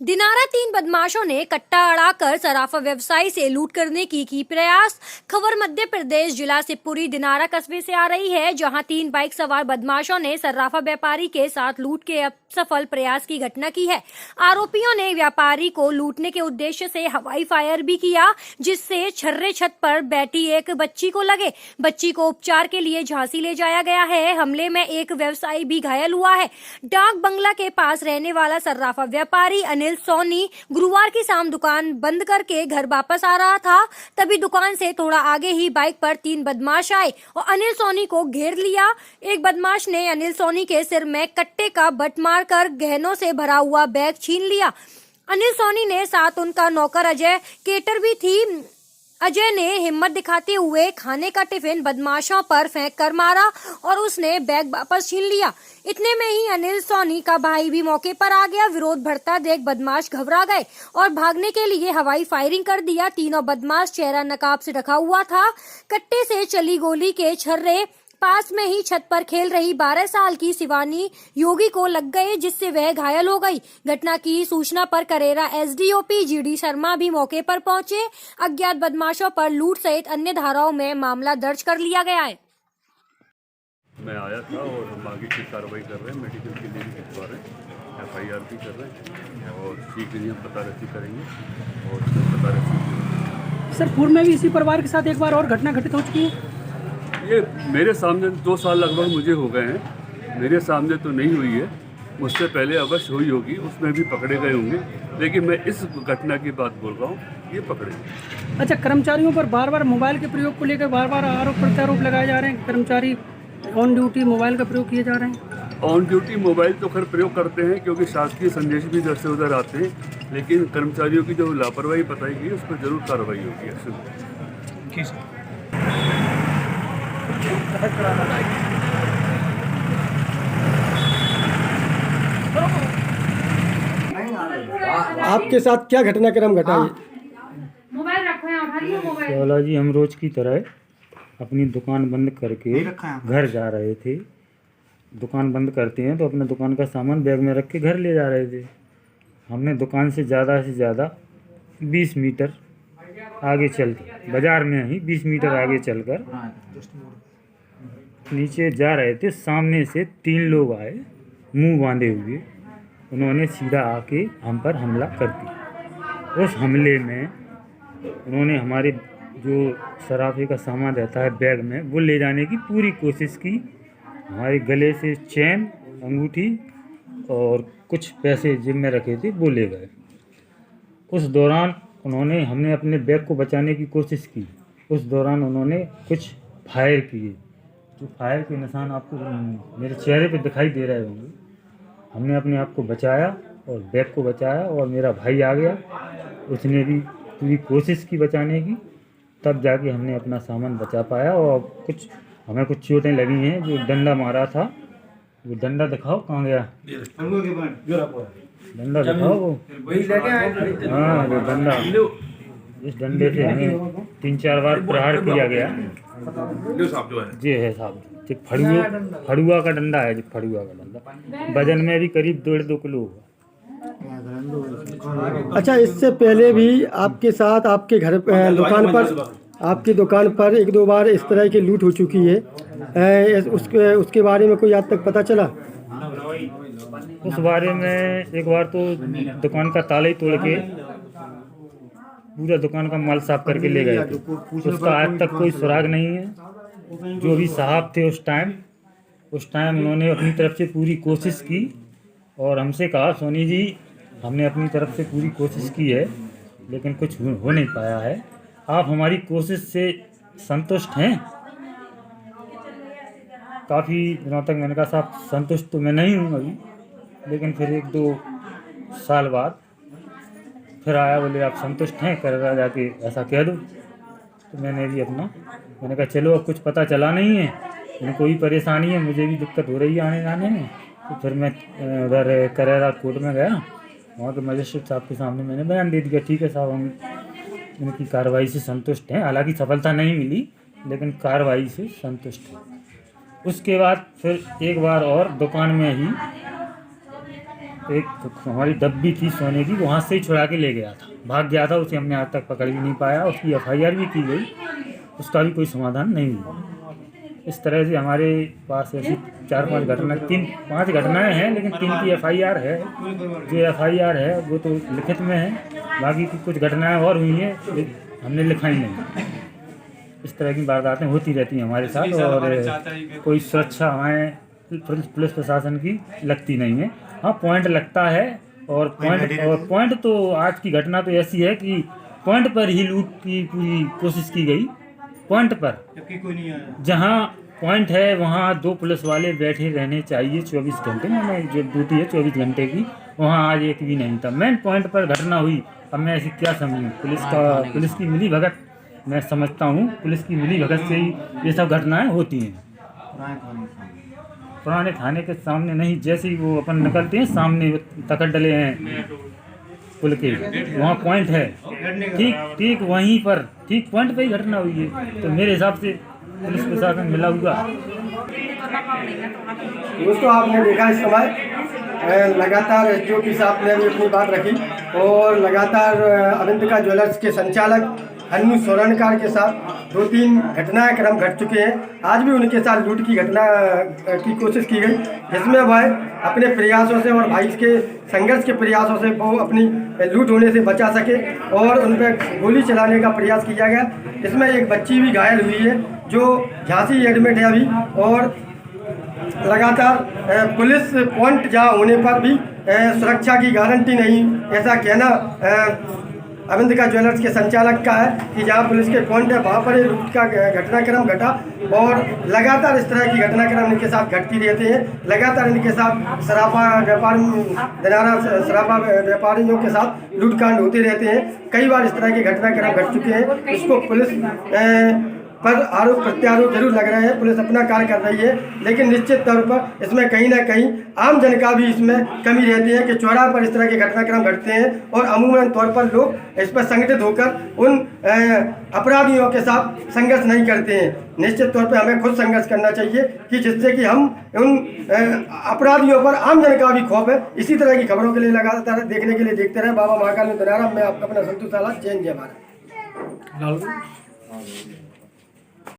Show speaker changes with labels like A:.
A: दिनारा तीन बदमाशों ने कट्टा अड़ाकर सराफा व्यवसायी से लूट करने की प्रयास। खबर मध्य प्रदेश जिला शिवपुरी दिनारा कस्बे से आ रही है, जहां तीन बाइक सवार बदमाशों ने सराफा व्यापारी के साथ लूट के असफल प्रयास की घटना की है। आरोपियों ने व्यापारी को लूटने के उद्देश्य से हवाई फायर भी किया, जिससे छर्रे छत पर बैठी एक बच्ची को लगे। बच्ची को उपचार के लिए झांसी ले जाया गया है। हमले में एक व्यवसायी भी घायल हुआ है। डाक बंगला के पास रहने वाला सराफा व्यापारी अनिल सोनी गुरुवार की शाम दुकान बंद करके घर वापस आ रहा था। तभी दुकान से थोड़ा आगे ही बाइक पर तीन बदमाश आए और अनिल सोनी को घेर लिया। एक बदमाश ने अनिल सोनी के सिर में कट्टे का बट मारकर गहनों से भरा हुआ बैग छीन लिया। अनिल सोनी ने साथ उनका नौकर अजय केटर भी थी। अजय ने हिम्मत दिखाते हुए खाने का टिफिन बदमाशों पर फेंक कर मारा और उसने बैग वापस छीन लिया। इतने में ही अनिल सोनी का भाई भी मौके पर आ गया। विरोध बढ़ता देख बदमाश घबरा गए और भागने के लिए हवाई फायरिंग कर दिया। तीनों बदमाश चेहरा नकाब से ढका हुआ था। कट्टे से चली गोली के छर्रे पास में ही छत पर खेल रही 12 साल की शिवानी योगी को लग गए, जिससे वह घायल हो गई। घटना की सूचना पर करेरा एसडीओपी जीडी शर्मा भी मौके पर पहुंचे। अज्ञात बदमाशों पर लूट सहित अन्य धाराओं में मामला दर्ज कर लिया गया है।
B: मैं आया था और हम आगे की कार्रवाई कर रहे हैं, मेडिकल के लिए भी भिजवा रहे हैं, FIR भी कर रहे हैं और शीघ्र ही हम पता रसी करेंगे और पता रसी।
C: सर, पूर्व में भी इसी परिवार के साथ एक बार और घटना घटित हो चुकी है।
B: ये मेरे सामने 2 साल लगभग मुझे हो गए हैं। मेरे सामने तो नहीं हुई है, मुझसे पहले अवश्य हुई होगी, उसमें भी पकड़े गए होंगे, लेकिन मैं इस घटना की बात बोल रहा हूँ, ये पकड़े गए।
C: अच्छा, कर्मचारियों पर बार बार मोबाइल के प्रयोग को लेकर बार बार आरोप प्रत्यारोप लगाए जा रहे हैं। कर्मचारी ऑन ड्यूटी मोबाइल का प्रयोग किए जा रहे हैं।
B: ऑन ड्यूटी मोबाइल तो खैर प्रयोग करते हैं, क्योंकि शासकीय संदेश भी इधर से उधर आते हैं, लेकिन कर्मचारियों की जो लापरवाही बताई गई उस पर जरूर कार्रवाई होगी।
D: आपके साथ क्या घटनाक्रम घटा है?
E: चौला जी, हम रोज की तरह अपनी दुकान बंद करके घर जा रहे थे। दुकान बंद करते हैं तो अपने दुकान का सामान बैग में रख के घर ले जा रहे थे। हमने दुकान से ज़्यादा 20 मीटर आगे चल कर, बाज़ार में ही 20 मीटर आगे चलकर नीचे जा रहे थे। सामने से 3 लोग आए, मुंह बांधे हुए। उन्होंने सीधा आके हम पर हमला कर दिया। उस हमले में उन्होंने हमारे जो सराफे का सामान रहता है बैग में, वो ले जाने की पूरी कोशिश की। हमारे गले से चेन, अंगूठी और कुछ पैसे जेब में रखे थे वो ले गए। उस दौरान हमने अपने बैग को बचाने की कोशिश की। उस दौरान उन्होंने कुछ फायर किए, जो फायर के निशान आपको मेरे चेहरे पे दिखाई दे रहे होंगे। हमने अपने आप को बचाया और बैग को बचाया और मेरा भाई आ गया, उसने भी पूरी कोशिश की बचाने की, तब जाके हमने अपना सामान बचा पाया। और हमें कुछ चोटें लगी हैं। जो डंडा मारा था, वो डंडा दिखाओ, कहाँ गया डंडा, दिखाओ वो। हाँ, वो डंडा, इस डंडे से हमें 3-4 बार प्रहार किया गया। जी है साहब, फड़ुआ का डंडा है, फड़ुआ का डंडा। वजन में भी करीब 1.5-2 किलो होगा।
D: अच्छा, इससे पहले भी आपके साथ आपके घर आपकी दुकान पर 1-2 बार इस तरह की लूट हो चुकी है। उसके बारे में कोई आज तक पता चला?
E: उस बारे में एक बार तो दुकान का ताला ही तोड़ के पूरा दुकान का माल साफ करके ले गए थे। उसका आज तक कोई सुराग नहीं है। जो भी साहब थे उस टाइम उन्होंने अपनी तरफ से पूरी कोशिश की और हमसे कहा, सोनी जी, हमने अपनी तरफ से पूरी कोशिश की है, लेकिन कुछ हो नहीं पाया है। आप हमारी कोशिश से संतुष्ट हैं? काफ़ी दिनों तक मैंने कहा, साहब संतुष्ट तो मैं नहीं हूँ अभी, लेकिन फिर 1-2 साल बाद फिर आया, बोले आप संतुष्ट हैं, कर जाके ऐसा कह दो। तो मैंने कहा चलो, अब कुछ पता चला नहीं है, लेकिन कोई परेशानी है, मुझे भी दिक्कत हो रही है आने जाने में। तो फिर मैं उधर करेरा कोर्ट में गया। वहाँ के मजिस्ट्रेट साहब के सामने मैंने बयान दे दिया, ठीक है साहब, हम इनकी कार्रवाई से संतुष्ट हैं। हालांकि सफलता नहीं मिली, लेकिन कार्रवाई से संतुष्ट हैं। उसके बाद फिर एक बार और दुकान में ही एक हमारी डब्बी थी सोने की, वहाँ से ही छुड़ा के ले गया था, भाग गया था। उसे हमने आज तक पकड़ भी नहीं पाया। उसकी FIR भी की गई, उसका भी कोई समाधान नहीं हुआ। इस तरह से हमारे पास ऐसी 4-5 घटना, 3-5 घटनाएं हैं, लेकिन 3 की FIR है। जो FIR है वो तो लिखित में है, बाकी की कुछ घटनाएं और हुई हैं हमने लिखाई नहीं। इस तरह की वारदातें होती रहती हैं हमारे साथ, और कोई सुरक्षा हमें पुलिस प्रशासन की लगती नहीं है। हाँ, पॉइंट लगता है, और पॉइंट तो आज की घटना तो ऐसी है कि पॉइंट पर ही लूट की पूरी कोशिश की गई। पॉइंट पर जहाँ पॉइंट है वहाँ 2 पुलिस वाले बैठे रहने चाहिए 24 घंटे। मैंने जो ड्यूटी है 24 घंटे की, वहाँ आज एक भी नहीं था। मेन पॉइंट पर घटना हुई। अब मैं ऐसी क्या समझूँ? पुलिस की मिली भगत, मैं समझता हूँ पुलिस की मिली भगत से ही ये सब घटनाएं होती हैं। पुराने थाने के सामने नहीं, जैसे ही वो अपन निकलते हैं सामने तकड़ डले हैं पुल के, वहाँ पॉइंट है, ठीक वहीं पर, ठीक पॉइंट पे ही घटना हुई है। तो मेरे हिसाब से पुलिस प्रशासन मिला हुआ।
D: दोस्तों, आपने देखा इस समय लगातार SDO की साहब ने भी अपनी बात रखी, और लगातार अविंतिका ज्वेलर्स के संचालक हन्नू सोरणकार के साथ 2-3 घटनाएं क्रम घट चुके हैं। आज भी उनके साथ लूट की घटना की कोशिश की गई, जिसमें वह अपने प्रयासों से और भाई के संघर्ष के प्रयासों से वो अपनी लूट होने से बचा सके, और उन पर गोली चलाने का प्रयास किया गया। इसमें एक बच्ची भी घायल हुई है, जो झांसी एडमिट है अभी। और लगातार पुलिस पॉइंट जहाँ होने पर भी सुरक्षा की गारंटी नहीं, ऐसा कहना अविंतिका ज्वेलर्स के संचालक का है कि जहाँ पुलिस के पॉइंट है वहाँ पर लूट का घटनाक्रम घटा, और लगातार इस तरह की घटनाक्रम इनके साथ घटती रहती हैं। लगातार इनके साथ शराबा व्यापारियों के साथ लूटकांड होते रहते हैं। कई बार इस तरह के घटनाक्रम घट चुके हैं। इसको पुलिस पर आरोप प्रत्यारोप जरूर लग रहे हैं, पुलिस अपना कार्य कर रही है, लेकिन निश्चित तौर पर इसमें कहीं ना कहीं आम जन का भी इसमें कमी रहती है कि चौराहे पर इस तरह के घटनाक्रम घटते हैं, और अमूमन तौर पर लोग इस पर संगठित होकर उन अपराधियों के साथ संघर्ष नहीं करते हैं। निश्चित तौर पर हमें खुद संघर्ष करना चाहिए कि जिससे कि हम उन अपराधियों पर आम जन का भी खौफ है। इसी तरह की खबरों के लिए लगातार देखने के लिए देखते रहे बाबा महाकाल में दिनारा। मैं आपका अपना संतोष साला, जय भारत।